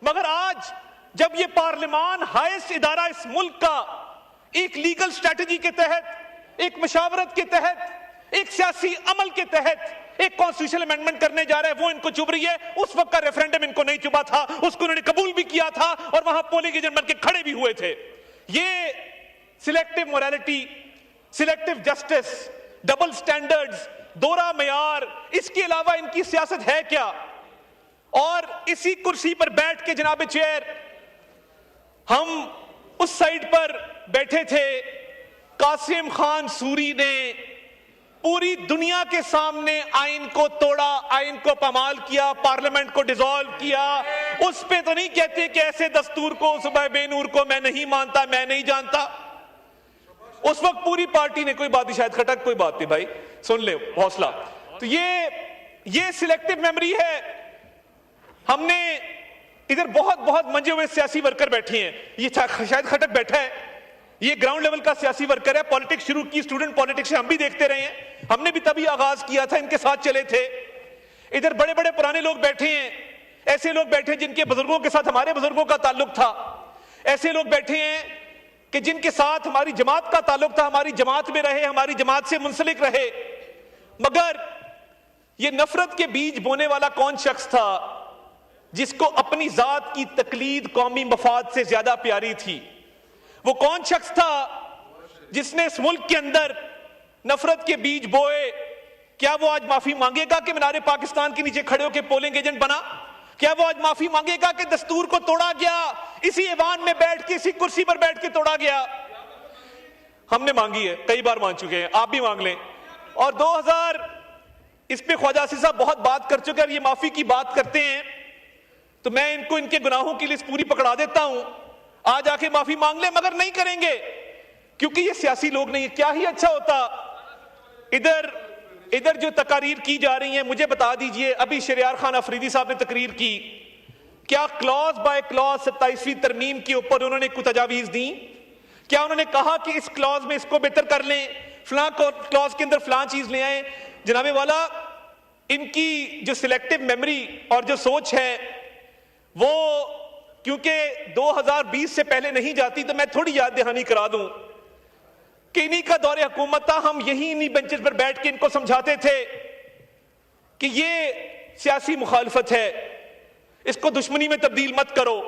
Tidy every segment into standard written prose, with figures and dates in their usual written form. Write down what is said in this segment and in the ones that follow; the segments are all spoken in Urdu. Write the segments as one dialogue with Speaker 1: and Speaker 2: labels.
Speaker 1: مگر آج جب یہ پارلیمان ہائیسٹ ادارہ اس ملک کا ایک لیگل سٹریٹجی کے تحت، ایک مشاورت کے تحت، ایک سیاسی عمل کے تحت ایک کانسٹیٹیوشنل امینڈمنٹ کرنے جا رہا ہے، وہ ان کو چبھ رہی ہے. اس وقت کا ریفرینڈم ان کو نہیں چبھا تھا، اس کو انہوں نے قبول بھی کیا تھا اور وہاں پولنگ ایجنٹ بن کے کھڑے بھی ہوئے تھے. یہ selective morality, selective justice, double standards, دوہرا معیار، اس کے علاوہ ان کی سیاست ہے کیا؟ اور اسی کرسی پر بیٹھ کے جناب چیئر، ہم اس سائیڈ پر بیٹھے تھے، قاسم خان سوری نے پوری دنیا کے سامنے آئین کو توڑا، آئین کو پامال کیا، پارلیمنٹ کو ڈیزالو کیا. اس پہ تو نہیں کہتے کہ ایسے دستور کو، صبح بے نور کو میں نہیں مانتا، میں نہیں جانتا. اس وقت پوری پارٹی نے، کوئی بات نہیں، شاید کھٹک، کوئی بات نہیں بھائی، سن لے، حوصلہ. تو یہ سلیکٹو میموری ہے. ہم نے ادھر بہت منجے ہوئے سیاسی ورکر بیٹھے ہیں، یہ شاید کھٹک بیٹھا ہے، یہ گراؤنڈ لیول کا سیاسی ورکر ہے. پالیٹکس شروع کی، اسٹوڈنٹ پالیٹکس سے ہم بھی دیکھتے رہے ہیں، ہم نے بھی تبھی آغاز کیا تھا، ان کے ساتھ چلے تھے. ادھر بڑے بڑے پرانے لوگ بیٹھے ہیں، ایسے لوگ بیٹھے ہیں جن کے بزرگوں کے ساتھ ہمارے بزرگوں کا تعلق تھا، ایسے لوگ بیٹھے ہیں کہ جن کے ساتھ ہماری جماعت کا تعلق تھا، ہماری جماعت میں رہے، ہماری جماعت سے منسلک رہے. مگر یہ نفرت کے بیج بونے والا کون شخص تھا جس کو اپنی ذات کی تقلید قومی مفاد سے زیادہ پیاری تھی؟ وہ کون شخص تھا جس نے اس ملک کے اندر نفرت کے بیج بوئے؟ کیا وہ آج معافی مانگے گا کہ مینار پاکستان کے نیچے کھڑے ہو کے پولنگ ایجنٹ بنا؟ کیا وہ آج معافی مانگے گا کہ دستور کو توڑا گیا، اسی ایوان میں بیٹھ کے، اسی کرسی پر بیٹھ کے توڑا گیا؟ ہم نے مانگی ہے، کئی بار مانگ چکے ہیں، آپ بھی مانگ لیں. اور 2000 اس پہ خواجہ آصف صاحب بہت بات کر چکے ہیں. یہ معافی کی بات کرتے ہیں تو میں ان کو ان کے گناہوں کی لسٹ پوری پکڑا دیتا ہوں، آج آ کے معافی مانگ لیں، مگر نہیں کریں گے کیونکہ یہ سیاسی لوگ نہیں ہیں. کیا ہی اچھا ہوتا ادھر جو تقاریر کی جا رہی ہیں، مجھے بتا دیجئے، ابھی شہریار خان افریدی صاحب نے تقریر کی، کیا کلاز بائی کلاز 27ویں ترمیم کے اوپر انہوں نے کوئی تجاویز دیں؟ کیا انہوں نے کہا کہ اس کلاز میں اس کو بہتر کر لیں، فلاں کلاز کے اندر فلاں چیز لے آئیں؟ جناب والا، ان کی جو سلیکٹو میموری اور جو سوچ ہے وہ کیونکہ 2020 سے پہلے نہیں جاتی، تو میں تھوڑی یاد دہانی کرا دوں کہ انہی کا دور حکومت تھا. ہم انہی بینچز پر بیٹھ کے ان کو سمجھاتے تھے کہ یہ سیاسی مخالفت ہے، اس کو دشمنی میں تبدیل مت کرو.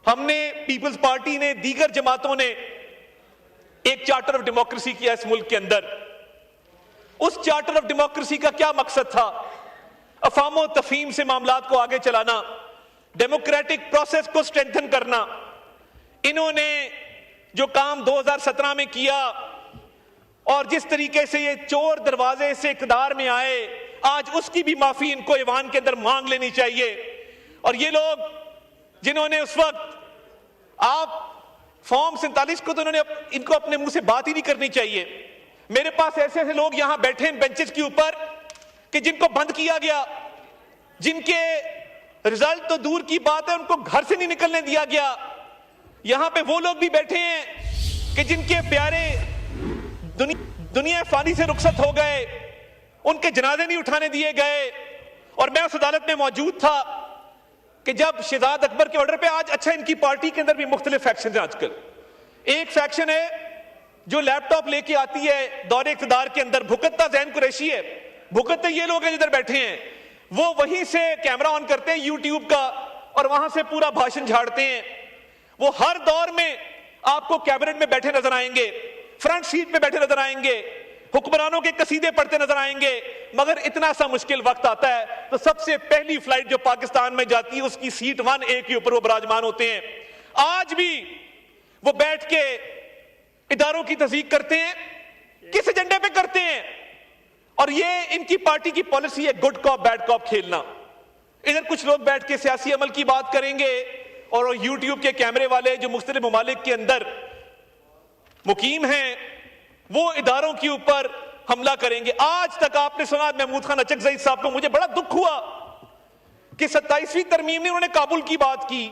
Speaker 1: ہم نے، پیپلز پارٹی نے، دیگر جماعتوں نے ایک چارٹر آف ڈیموکریسی کیا اس ملک کے اندر. اس چارٹر آف ڈیموکریسی کا کیا مقصد تھا؟ افہام و تفہیم سے معاملات کو آگے چلانا، ڈیموکریٹک پروسیس کو سٹرینتھن کرنا. انہوں نے جو کام 2017 میں کیا اور جس طریقے سے یہ چور دروازے سے اقتدار میں آئے، آج اس کی بھی معافی ان کو ایوان کے اندر مانگ لینی چاہیے. اور یہ لوگ جنہوں نے اس وقت، آپ فارم 47 کو تو انہوں نے ان کو اپنے منہ سے بات ہی نہیں کرنی چاہیے. میرے پاس ایسے ایسے لوگ یہاں بیٹھے ہیں بینچز کے اوپر کہ جن کو بند کیا گیا، جن کے رزلٹ تو دور کی بات ہے، ان کو گھر سے نہیں نکلنے دیا گیا. یہاں پہ وہ لوگ بھی بیٹھے ہیں کہ جن کے پیارے دنیا فانی سے رخصت ہو گئے، ان کے جنازے نہیں اٹھانے دیے گئے. اور میں اس عدالت میں موجود تھا کہ جب شہزاد اکبر کے آرڈر پہ، آج اچھا ان کی پارٹی کے اندر بھی مختلف فیکشن ہیں آج کل. ایک فیکشن ہے جو لیپ ٹاپ لے کے آتی ہے دور اقتدار کے اندر، بھگتتا زین قریشی ہے، بھگتتے یہ لوگ ہیں جدھر بیٹھے ہیں، وہ وہیں سے کیمرہ آن کرتے ہیں یوٹیوب کا اور وہاں سے پورا بھاشن جھاڑتے ہیں. وہ ہر دور میں آپ کو کیبنٹ میں بیٹھے نظر آئیں گے، فرنٹ سیٹ پہ بیٹھے نظر آئیں گے، حکمرانوں کے قصیدے پڑھتے نظر آئیں گے. مگر اتنا سا مشکل وقت آتا ہے تو سب سے پہلی فلائٹ جو پاکستان میں جاتی ہے، اس کی سیٹ 1A کے اوپر وہ براجمان ہوتے ہیں. آج بھی وہ بیٹھ کے اداروں کی تصدیق کرتے ہیں. کس ایجنڈے پہ کرتے ہیں؟ اور یہ ان کی پارٹی کی پالیسی ہے، گڈ کاپ بیڈ کاپ کھیلنا. ادھر کچھ لوگ بیٹھ کے سیاسی عمل کی بات کریں گے اور یوٹیوب کے کیمرے والے جو مختلف ممالک کے اندر مقیم ہیں وہ اداروں کے اوپر حملہ کریں گے. آج تک آپ نے سنا محمود خان اچکزئی صاحب کو، مجھے بڑا دکھ ہوا کہ 27ویں ترمیم نے انہوں نے کابل کی بات کی.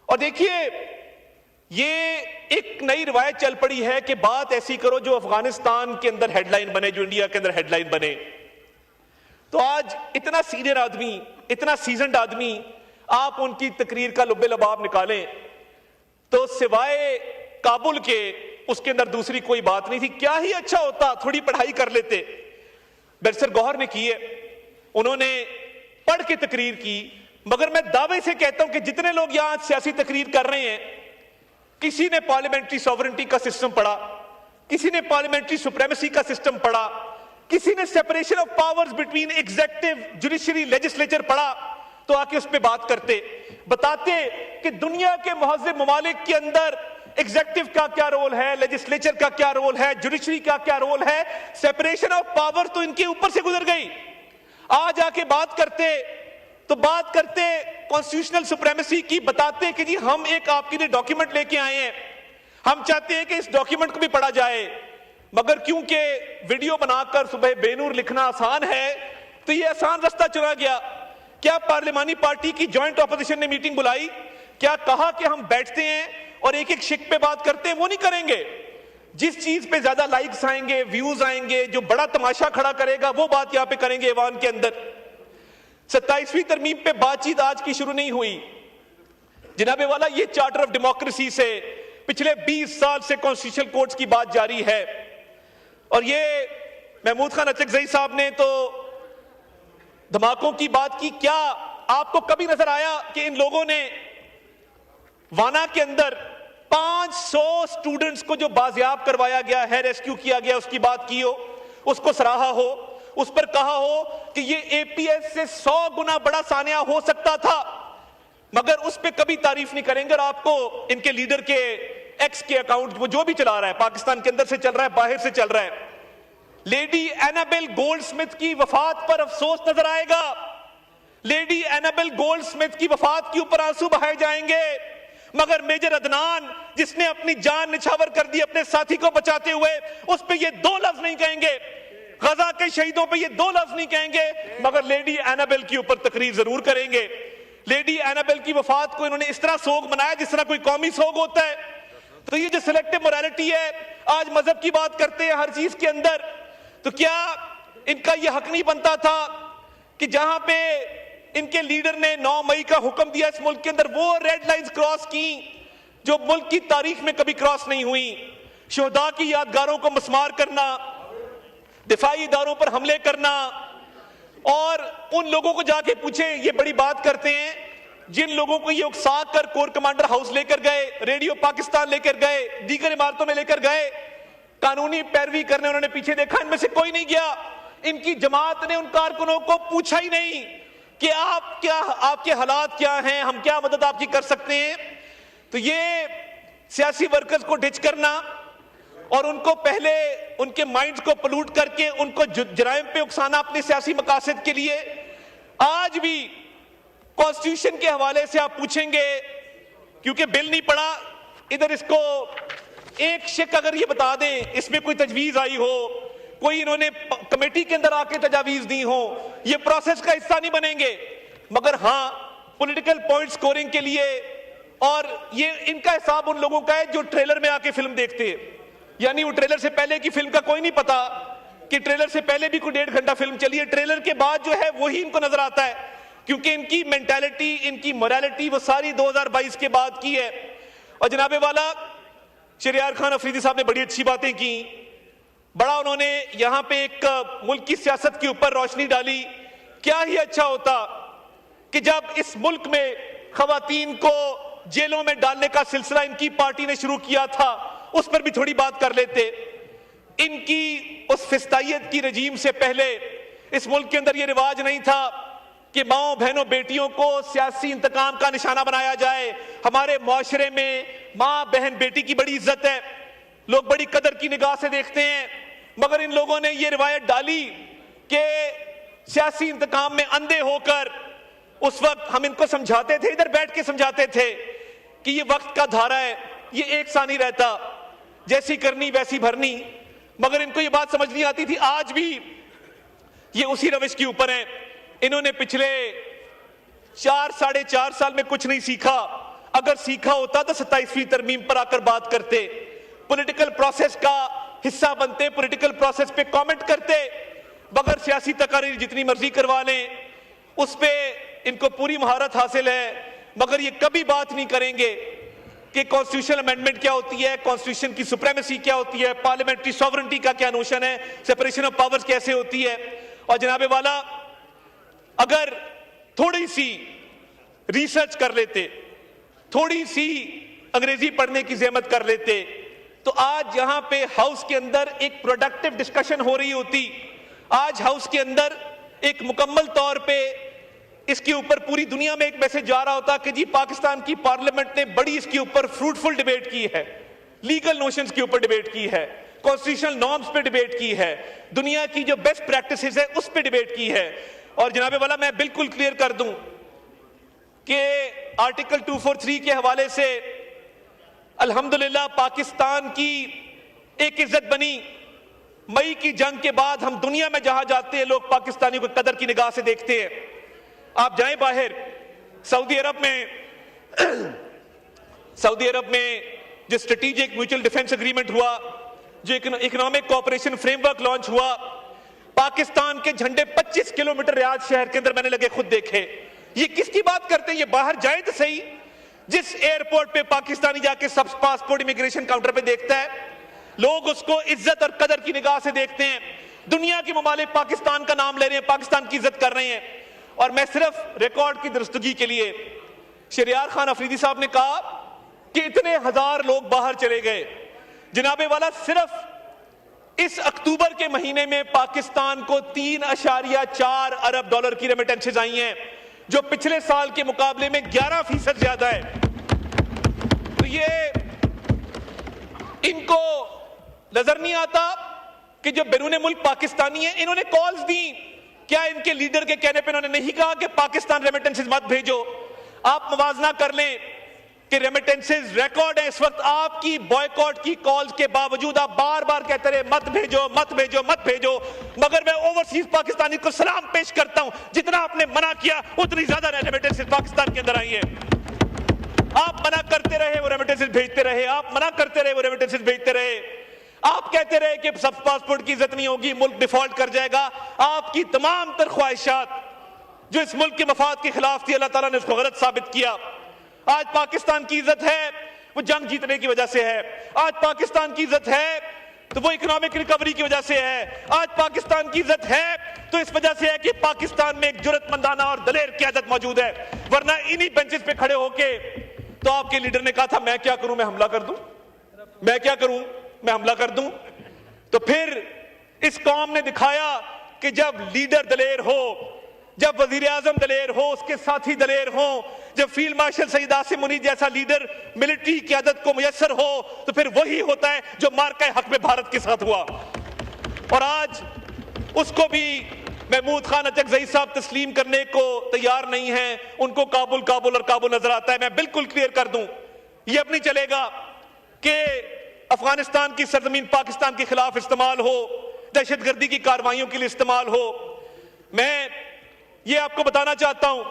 Speaker 1: اور دیکھیے، یہ ایک نئی روایت چل پڑی ہے کہ بات ایسی کرو جو افغانستان کے اندر ہیڈ لائن بنے، جو انڈیا کے اندر ہیڈ لائن بنے. تو آج اتنا سینئر آدمی، اتنا سیزنڈ آدمی آپ ان کی تقریر کا لب لباب نکالیں تو سوائے کابل کے اس کے اندر دوسری کوئی بات نہیں تھی. کیا ہی اچھا ہوتا تھوڑی پڑھائی کر لیتے. بیرسٹر گوہر نے کی ہے, انہوں نے پڑھ کے تقریر کی, مگر میں دعوے سے کہتا ہوں کہ جتنے لوگ یہاں سیاسی تقریر کر رہے ہیں, کسی نے پارلیمنٹری سوورنٹی کا سسٹم پڑھا, کسی نے پارلیمنٹری سپریمیسی کا سسٹم پڑھا, کسی نے separation of powers between executive judiciary legislature پڑھا, تو آ کے اس پہ بات کرتے, بتاتے کہ دنیا کے مہذب ممالک کے اندر ایگزیکٹو کا کیا رول ہے, لیجسلیچر کا کیا رول ہے, جوڈیشری کا کیا رول ہے. سیپریشن آف پاور تو ان کے اوپر سے گزر گئی. آج آ کے بات کرتے تو بات کرتے کانسٹیٹیوشنل سپریمیسی کی, بتاتے کہ جی ہم ایک آپ کے لیے ڈاکیومنٹ لے کے آئے ہیں, ہم چاہتے ہیں کہ اس ڈاکیومنٹ کو بھی پڑھا جائے, مگر کیونکہ ویڈیو بنا کر صبح بے نور لکھنا آسان ہے تو یہ آسان رستہ چنا گیا. کیا پارلیمانی پارٹی کی جوائنٹ اپوزیشن نے میٹنگ بلائی, کیا کہا کہ ہم بیٹھتے ہیں اور ایک ایک شک پہ بات کرتے ہیں؟ وہ نہیں کریں گے. جس چیز پہ زیادہ لائکس آئیں گے, ویوز آئیں گے, جو بڑا تماشا کھڑا کرے گا, وہ بات یہاں پہ کریں گے ایوان کے اندر. 27ویں ترمیم پہ بات چیت آج کی شروع نہیں ہوئی جناب والا, یہ چارٹر آف ڈیموکریسی سے پچھلے 20 سال سے کانسٹیٹیوشنل کورٹس کی بات جاری ہے. اور یہ محمود خان اچکزئی صاحب نے تو دھماکوں کی بات کی. کیا آپ کو کبھی نظر آیا کہ ان لوگوں نے وانا کے اندر 500 سٹوڈنٹس کو جو بازیاب کروایا گیا ہے, ریسکیو کیا گیا, اس کی بات کی ہو, اس کو سراہا ہو, اس پر کہا ہو کہ یہ اے پی ایس سے 100 گنا بڑا سانحہ ہو سکتا تھا, مگر اس پہ کبھی تعریف نہیں کریں گے. اور آپ کو ان کے لیڈر کے ایکس کے اکاؤنٹ, وہ جو بھی چلا رہا ہے, پاکستان کے اندر سے چل رہا ہے, باہر سے چل رہا ہے, لیڈی اینابل گولڈ سمتھ کی وفات پر افسوس نظر آئے گا. لیڈی اینابل گولڈ سمتھ کی وفات کے اوپر آنسو بہائے جائیں گے, مگر میجر عدنان جس نے اپنی جان نچھاور کر دی اپنے ساتھی کو بچاتے ہوئے, اس پہ یہ 2 لفظ نہیں کہیں گے. غزہ کے شہیدوں پہ یہ 2 لفظ نہیں کہیں گے, مگر لیڈی اینابل کے اوپر تقریر ضرور کریں گے. لیڈی اینابل کی وفات کو انہوں نے اس طرح سوگ منایا جس طرح کوئی قومی سوگ ہوتا ہے. تو یہ جو سلیکٹو موریلٹی ہے, آج مذہب کی بات کرتے ہیں ہر چیز کے اندر, تو کیا ان کا یہ حق نہیں بنتا تھا کہ جہاں پہ ان کے لیڈر نے 9 مئی کا حکم دیا اس ملک کے اندر, وہ ریڈ لائنز کراس کی جو ملک کی تاریخ میں کبھی کراس نہیں ہوئی. شہداء کی یادگاروں کو مسمار کرنا, دفاعی اداروں پر حملے کرنا, اور ان لوگوں کو جا کے پوچھیں, یہ بڑی بات کرتے ہیں جن لوگوں کو یہ اکسا کر کور کمانڈر ہاؤس لے کر گئے, ریڈیو پاکستان لے کر گئے, دیگر عمارتوں میں لے کر گئے, قانونی پیروی کرنے انہوں نے پیچھے دیکھا, ان میں سے کوئی نہیں گیا. ان کی جماعت نے ان کارکنوں کو پوچھا ہی نہیں کہ آپ کے حالات کیا ہیں, ہم کیا مدد آپ کی کر سکتے ہیں. تو یہ سیاسی ورکرز کو ڈچ کرنا اور ان کو پہلے ان کے مائنڈز کو پلوٹ کر کے ان کو جرائم پہ اکسانا اپنے سیاسی مقاصد کے لیے. آج بھی کانسٹیٹیوشن کے حوالے سے آپ پوچھیں گے, کیونکہ بل نہیں پڑا, ادھر اس کو ایک شک اگر یہ بتا دیں اس میں کوئی تجویز آئی ہو, کوئی انہوں نے کمیٹی کے اندر آ کے تجاویز دی ہو, یہ پروسیس کا حصہ نہیں بنیں گے. مگر ہاں پولیٹیکل پوائنٹ سکورنگ کے لیے, اور یہ ان کا حساب ان لوگوں کا ہے جو ٹریلر میں آ کے فلم دیکھتے ہیں, یعنی وہ ٹریلر سے پہلے کی فلم کا کوئی نہیں پتا کہ ٹریلر سے پہلے بھی کوئی 1.5 گھنٹہ فلم چلی ہے, ٹریلر کے بعد جو ہے وہی ان کو نظر آتا ہے, کیونکہ ان کی مینٹالٹی, ان کی موریلٹی وہ ساری 2022 کے بعد کی ہے. اور جناب والا شہریار خان افریدی صاحب نے بڑی اچھی باتیں کی, بڑا انہوں نے یہاں پہ ایک ملک کی سیاست کے اوپر روشنی ڈالی. کیا ہی اچھا ہوتا کہ جب اس ملک میں خواتین کو جیلوں میں ڈالنے کا سلسلہ ان کی پارٹی نے شروع کیا تھا, اس پر بھی تھوڑی بات کر لیتے. ان کی اس فستائیت کی رجیم سے پہلے اس ملک کے اندر یہ رواج نہیں تھا کہ ماؤں بہنوں بیٹیوں کو سیاسی انتقام کا نشانہ بنایا جائے. ہمارے معاشرے میں ماں بہن بیٹی کی بڑی عزت ہے, لوگ بڑی قدر کی نگاہ سے دیکھتے ہیں, مگر ان لوگوں نے یہ روایت ڈالی کہ سیاسی انتقام میں اندھے ہو کر, اس وقت ہم ان کو سمجھاتے تھے, ادھر بیٹھ کے سمجھاتے تھے کہ یہ وقت کا دھارا ہے, یہ ایک سا نہیں رہتا, جیسی کرنی ویسی بھرنی, مگر ان کو یہ بات سمجھ نہیں آتی تھی. آج بھی یہ اسی روش کے اوپر ہیں. انہوں نے پچھلے 4-4.5 سال میں کچھ نہیں سیکھا. اگر سیکھا ہوتا تو 27ویں ترمیم پر آ کر بات کرتے, پولیٹیکل پروسیس کا حصہ بنتے, پولیٹیکل پروسیس پہ کامنٹ کرتے. مگر سیاسی تقاریر جتنی مرضی کروا لیں, اس پہ ان کو پوری مہارت حاصل ہے، مگر یہ کبھی بات نہیں کریں گے کہ کانسٹیٹیوشنل امینڈمنٹ کیا ہوتی ہے، کانسٹیٹیوشن کی سپریمیسی کیا ہوتی ہے، پارلیمنٹری سوورنٹی کا کیا نوشن ہے، سپریشن آف پاورز کیسے ہوتی ہے۔ اور جناب والا، اگر تھوڑی سی ریسرچ کر لیتے، تھوڑی سی انگریزی پڑھنے کی زحمت کر لیتے، تو آج یہاں پہ ہاؤس کے اندر ایک پروڈکٹیو ڈسکشن ہو رہی ہوتی۔ آج ہاؤس کے اندر ایک مکمل طور پہ اس کے اوپر پوری دنیا میں ایک میسج جا رہا ہوتا کہ جی پاکستان کی پارلیمنٹ نے بڑی اس کے اوپر فروٹفل ڈیبیٹ کی ہے، لیگل نوشنز کے اوپر ڈیبیٹ کی ہے، کانسٹیٹیوشنل نارمز پہ ڈیبیٹ کی ہے، دنیا کی جو بیسٹ پریکٹسز ہے اس پہ ڈیبیٹ کی ہے۔ اور جناب والا، میں بالکل کلیئر کر دوں کہ آرٹیکل 243 کے حوالے سے الحمدللہ پاکستان کی ایک عزت بنی۔ مئی کی جنگ کے بعد ہم دنیا میں جہاں جاتے ہیں لوگ پاکستانیوں کو قدر کی نگاہ سے دیکھتے ہیں۔ آپ جائیں باہر، سعودی عرب میں جو اسٹریٹجک میوچل ڈیفنس اگریمنٹ ہوا، جو economic cooperation frame work launch ہوا، پاکستان کے جھنڈے 25 کلومیٹر ریاض شہر کے اندر میں نے لگے خود دیکھے۔ یہ کس کی بات کرتے ہیں؟ یہ باہر جائیں تو صحیح، جس ایئرپورٹ پہ پاکستانی جا کے سب پاسپورٹ امیگریشن کاؤنٹر پہ دیکھتا ہے، لوگ اس کو عزت اور قدر کی نگاہ سے دیکھتے ہیں۔ دنیا کے ممالک پاکستان کا نام لے رہے ہیں، پاکستان کی عزت کر رہے ہیں۔ اور میں صرف ریکارڈ کی درستگی کے لیے، شہریار خان افریدی صاحب نے کہا کہ اتنے ہزار لوگ باہر چلے گئے۔ جناب والا، صرف اس اکتوبر کے مہینے میں پاکستان کو 3.4 ارب ڈالر کی ریمیٹنسز آئی ہیں، جو پچھلے سال کے مقابلے میں 11% زیادہ ہے۔ تو یہ ان کو نظر نہیں آتا کہ جو بیرون ملک پاکستانی ہیں انہوں نے کالز دی، کیا ان کے لیڈر کے کہنے پہ انہوں نے نہیں کہا کہ پاکستان ریمیٹنسز مت بھیجو؟ آپ موازنہ کر لیں کہ ریمیٹنسز ریکارڈ ہے اس وقت۔ آپ کی بائیکاٹ کی کالز کے باوجود آپ بار بار کہتے رہے مت بھیجو مت بھیجو مت بھیجو، مگر میں اوورسیز پاکستانی کو سلام پیش کرتا ہوں، جتنا آپ نے منع کیا اتنی زیادہ ریمیٹنسز پاکستان کے اندر آئی ہیں۔ آپ منع کرتے رہے، وہ ریمیٹنسز بھیجتے رہے، آپ منع کرتے رہے، وہ ریمیٹنسز بھیجتے رہے۔ آپ کہتے رہے کہ سب پاسپورٹ کی عزت نہیں ہوگی، ملک ڈیفالٹ کر جائے گا۔ آپ کی تمام تر خواہشات جو اس ملک کے مفاد کے خلاف تھی، اللہ تعالیٰ نے اس کو غلط ثابت کیا۔ آج پاکستان کی عزت ہے وہ جنگ جیتنے کی وجہ سے ہے، آج پاکستان کی عزت ہے تو وہ اکنامک ریکوری کی وجہ سے ہے، آج پاکستان کی عزت ہے تو اس وجہ سے ہے کہ پاکستان میں ایک جرأت مندانہ اور دلیر قیادت موجود ہے۔ ورنہ انہی بینچز پہ کھڑے ہو کے تو آپ کے لیڈر نے کہا تھا میں کیا کروں، میں حملہ کر دوں، میں کیا کروں، میں حملہ کر دوں۔ تو پھر اس قوم نے دکھایا کہ جب لیڈر دلیر ہو، جب وزیر اعظم دلیر ہو، اس کے ساتھی دلیر ہوں، جب فیلڈ مارشل سید عاصم منیر جیسا لیڈر ملٹری قیادت کو میسر ہو، تو پھر وہی ہوتا ہے جو مارکہ حق میں بھارت کے ساتھ ہوا۔ اور آج اس کو بھی محمود خان اچکزئی صاحب تسلیم کرنے کو تیار نہیں ہیں، ان کو کابل کابل اور کابل نظر آتا ہے۔ میں بالکل کلیئر کر دوں، یہ اب نہیں چلے گا کہ افغانستان کی سرزمین پاکستان کے خلاف استعمال ہو، دہشت گردی کی کارروائیوں کے لیے استعمال ہو۔ میں یہ آپ کو بتانا چاہتا ہوں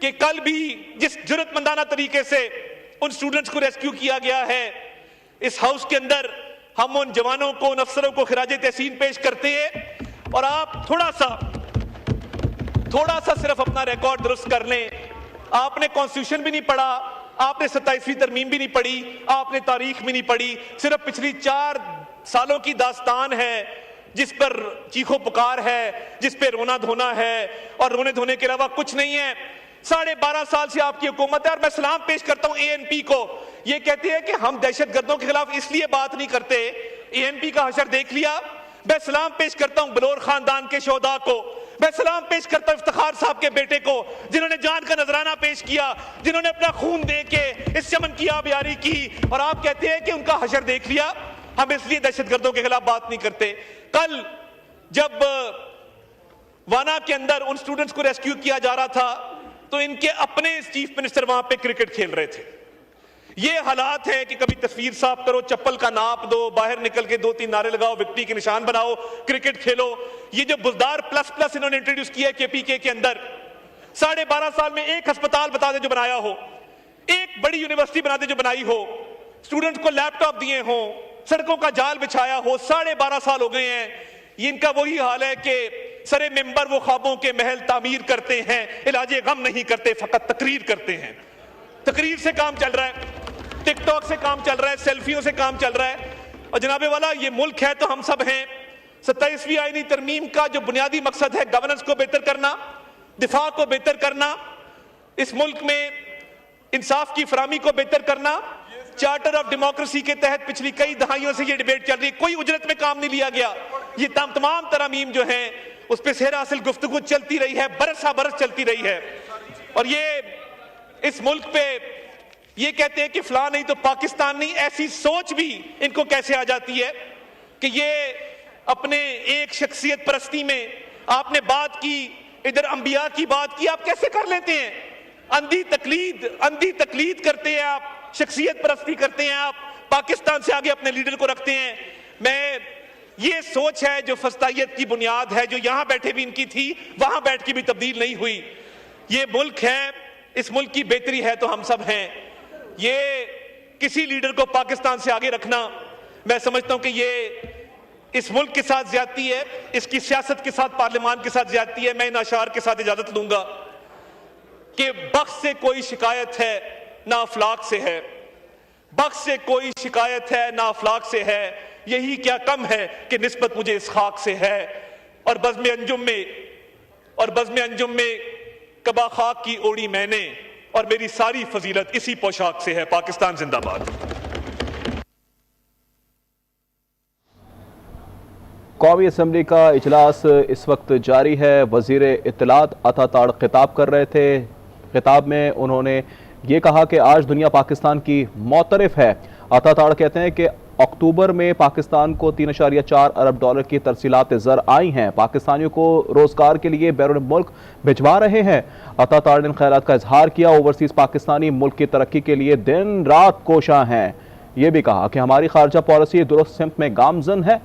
Speaker 1: کہ کل بھی جس جرأت مندانہ طریقے سے ان سٹوڈنٹس کو ریسکیو کیا گیا ہے، اس ہاؤس کے اندر ہم ان جوانوں کو، ان افسروں کو خراج تحسین پیش کرتے ہیں۔ اور آپ تھوڑا سا صرف اپنا ریکارڈ درست کر لیں۔ آپ نے کانسٹیٹیوشن بھی نہیں پڑھا، آپ نے 27ویں ترمیم بھی نہیں پڑھی، آپ نے تاریخ بھی نہیں پڑھی، صرف پچھلی 4 سالوں کی داستان ہے جس پر چیخو پکار ہے، جس پہ رونا دھونا ہے، اور رونے دھونے کے علاوہ کچھ نہیں ہے۔ 12.5 سال سے آپ کی حکومت ہے، اور میں سلام پیش کرتا ہوں ANP کو۔ یہ کہتے ہیں کہ ہم دہشت گردوں کے خلاف اس لیے بات نہیں کرتے، ANP کا حشر دیکھ لیا۔ میں سلام پیش کرتا ہوں بلور خاندان کے شہداء کو، میں سلام پیش کرتا ہوں افتخار صاحب کے بیٹے کو، جنہوں نے جان کا نذرانہ پیش کیا، جنہوں نے اپنا خون دے کے اس چمن کی آبیاری کی، اور آپ کہتے ہیں کہ ان کا حشر دیکھ لیا۔ ہم اس لیے دہشت گردوں کے خلاف بات نہیں کرتے۔ کل جب وانا کے اندر ان سٹوڈنٹس کو ریسکیو کیا جا رہا تھا تو ان کے اپنے چیف منسٹر وہاں پہ کرکٹ کھیل رہے تھے۔ یہ حالات ہے کہ کبھی تصویر صاف کرو، چپل کا ناپ دو، باہر نکل کے 2-3 نعرے لگاؤ، وکٹری کے نشان بناؤ، کرکٹ کھیلو۔ یہ جو بزدار پلس انہوں نے انٹروڈیوس کیا ہے KPK کے اندر، 12.5 سال میں ایک ہسپتال بتا دے جو بنایا ہو، ایک بڑی یونیورسٹی بنا دے جو بنائی ہو، اسٹوڈنٹ کو لیپ ٹاپ دیے ہوں، سڑکوں کا جال بچھایا ہو۔ 12.5 سال ہو گئے ہیں، یہ ان کا وہی حال ہے کہ سرے ممبر وہ خوابوں کے محل تعمیر کرتے ہیں، علاج غم نہیں کرتے، فقط تقریر کرتے ہیں۔ تقریر سے کام چل رہا ہے، ٹک ٹاک سے کام چل رہا ہے، سیلفیوں سے کام چل رہا ہے۔ اور جناب والا، یہ ملک ہے تو ہم سب ہیں۔ 27ویں آئینی ترمیم کا جو بنیادی مقصد ہے گورننس کو بہتر کرنا، دفاع کو بہتر کرنا، اس ملک میں انصاف کی فراہمی کو بہتر کرنا، چارٹر آف ڈیموکریسی کے تحت پچھلی کئی دہائیوں سے یہ ڈیبیٹ چل رہی ہے، کوئی اجرت میں کام نہیں لیا گیا۔ یہ تمام ترامیم جو ہیں اس پہ سیر حاصل گفتگو چلتی رہی ہے، برس ہا برس چلتی رہی ہے۔ اور یہ اس ملک پہ یہ کہتے ہیں کہ فلاں نہیں تو پاکستان نہیں، ایسی سوچ بھی ان کو کیسے آ جاتی ہے کہ یہ اپنے ایک شخصیت پرستی میں آپ نے بات کی، ادھر انبیاء کی بات کی، آپ کیسے کر لیتے ہیں؟ اندھی تقلید کرتے ہیں آپ، شخصیت پرستی کرتے ہیں آپ، پاکستان سے آگے اپنے لیڈر کو رکھتے ہیں۔ یہ سوچ ہے جو فسطائیت کی بنیاد ہے، جو یہاں بیٹھے بھی ان کی تھی، وہاں بیٹھ کے بھی تبدیل نہیں ہوئی۔ یہ ملک ہے، اس ملک کی بہتری ہے تو ہم سب ہیں۔ یہ کسی لیڈر کو پاکستان سے آگے رکھنا، میں سمجھتا ہوں کہ یہ اس ملک کے ساتھ زیادتی ہے، اس کی سیاست کے ساتھ، پارلیمان کے ساتھ زیادتی ہے۔ میں ان اشعار کے ساتھ اجازت لوں گا کہ بخت سے کوئی شکایت ہے نہ افلاک سے ہے، بخت سے کوئی شکایت ہے نہ افلاک سے ہے، یہی کیا کم ہے کہ نسبت مجھے اس خاک سے ہے۔ اور بزم انجم میں کبا خاک کی اوڑی میں نے، اور میری ساری فضیلت اسی پوشاک سے ہے۔ پاکستان زندہ باد۔
Speaker 2: قومی اسمبلی کا اجلاس اس وقت جاری ہے۔ وزیر اطلاعات عطا تاڑ خطاب کر رہے تھے۔ خطاب میں انہوں نے یہ کہا کہ آج دنیا پاکستان کی معترف ہے۔ عطا تاڑ کہتے ہیں کہ اکتوبر میں پاکستان کو 3.4 ارب ڈالر کی ترسیلات زر آئی ہیں، پاکستانیوں کو روزگار کے لیے بیرون ملک بھجوا رہے ہیں۔ عطا تاڑ نے خیالات کا اظہار کیا، اوورسیز پاکستانی ملک کی ترقی کے لیے دن رات کوشاں ہیں۔ یہ بھی کہا کہ ہماری خارجہ پالیسی درست سمت میں گامزن ہے۔